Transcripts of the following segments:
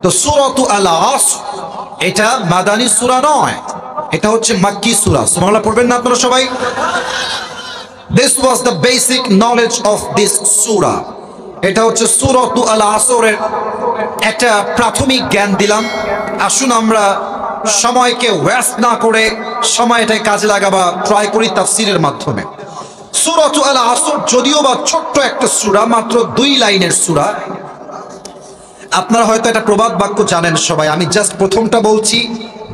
তো সূরাতু আল আসর এটা মাদানী সূরা নয়, এটা হচ্ছে মাক্কি সূরা। সুবহানাল্লাহ পড়বেন না আপনারা সবাই? This was the basic knowledge of this surah. এটা হচ্ছে সূরাতু আল আসরের একটা প্রাথমিক জ্ঞান দিলাম। আসুন আমরা সময়কে ওয়েস্ট না করে সময়টাকে কাজে লাগাবা ট্রাই করি তাফসীরের মাধ্যমে। সূরাতু আল আসর যদিও বা ছোট্ট একটা সূরা, মাত্র 2 লাইনের সূরা। আপনারা হয়তো এটা প্রবাদ বাক্য জানেন সবাই, আমি জাস্ট প্রথমটা বলছি,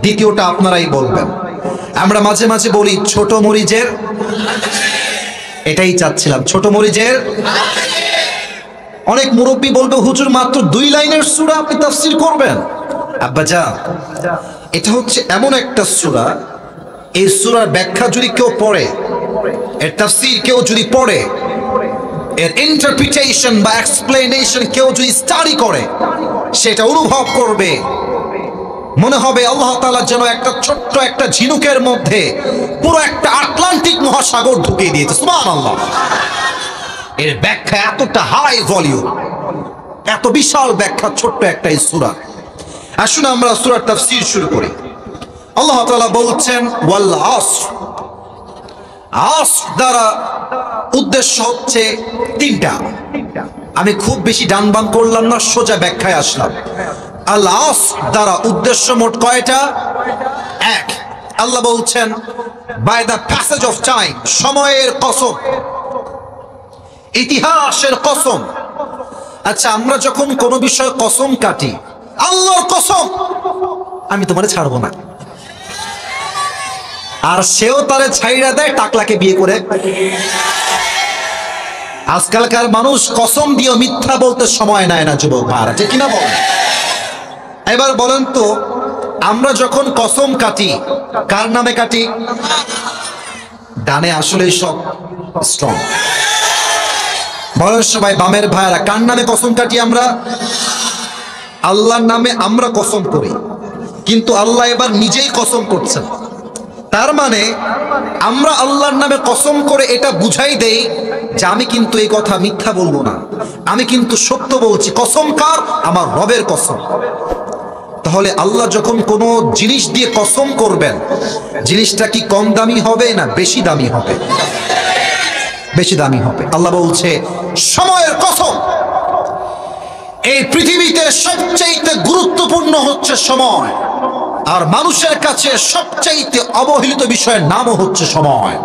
দ্বিতীয়টা আপনারাই বলবেন। আমরা মাঝে মাঝে বলি ছোট মরিচের, এটাই চাচ্ছিলাম, ছোট মরিচের। অনেক মুরব্বী বলবে হুজুর মাত্র 2 লাইনের সূরা আপনি তাফসীর করবেন। আব্বাজান, এটা হচ্ছে এমন একটা সূরা, এই সূরার ব্যাখ্যা যদি কেউ পড়ে, এর তাফসীর কেউ যদি পড়ে, এর ইন্টারপ্রিটেশন বা এক্সপ্লেনেশন কেউ যদি স্টাডি করে, সেটা অনুভব করবে মনে হবে আল্লাহ তাআলা যেন একটা ছোট্ট একটা ঝিনুকের মধ্যে পুরো একটা আটলান্টিক মহাসাগর ঢুকিয়ে দিয়েছে। সুবহানাল্লাহ। এর ব্যাখ্যা এতটা হাই ভলিউম, এত বিশাল ব্যাখ্যা ছোট্ট একটা এই সূরা। আসুন আমরা সূরার তাফসীর শুরু করি। আল্লাহ তাআলা বলছেন ওয়াল আসর। আসর দ্বারা উদ্দেশ্য হচ্ছে 3টা। আমি খুব বেশি ডান বাম করলাম না, সোজা ব্যাখ্যায় আসলাম। আল আসর দ্বারা উদ্দেশ্য মোট কয়টা? 1। আল্লাহ বলছেন by the passage of time, সময়ের কসম, ইতিহাসের কসম। আচ্ছা, আমরা যখন কোনো বিষয়ে কসম কাটি, আল্লাহর কসম আমি তোমারে ছাড়বো না, আর সেও তারে ছাইড়া দেয় টাকলাকে বিয়ে করে। আজকালকার মানুষ কসম দিয়ে মিথ্যা বলতে সময় নেয় না যুবক ভাইরা, ঠিক কিনা বলেন? এবার বলেন তো, আমরা যখন কসম কাটি কার নামে কাটি? ডানে আসলে সব স্ট্রং। বলেন সবাই, বামের ভাইরা, কার নামে কসম কাটি আমরা? আল্লাহর নামে আমরা কসম করি, কিন্তু আল্লাহ এবার নিজেই কসম করছেন। তার মানে আমরা আল্লাহর নামে কসম করে এটা বুঝাই দেই যে আমি কিন্তু এই কথা মিথ্যা বলবো না, আমি কিন্তু সত্য বলছি। কসম কার? আমার রবের কসম। তাহলে আল্লাহ যখন কোনো জিনিস দিয়ে কসম করবেন, জিনিসটা কি কম দামি হবে না বেশি দামি হবে? বেশি দামি হবে। আল্লাহ বলছে সময়ের কসম। এই পৃথিবীতে সবচেয়ে গুরুত্বপূর্ণ হচ্ছে সময়, আর মানুষের কাছে সবচেয়ে অবহেলিত বিষয়ের নামও হচ্ছে সময়।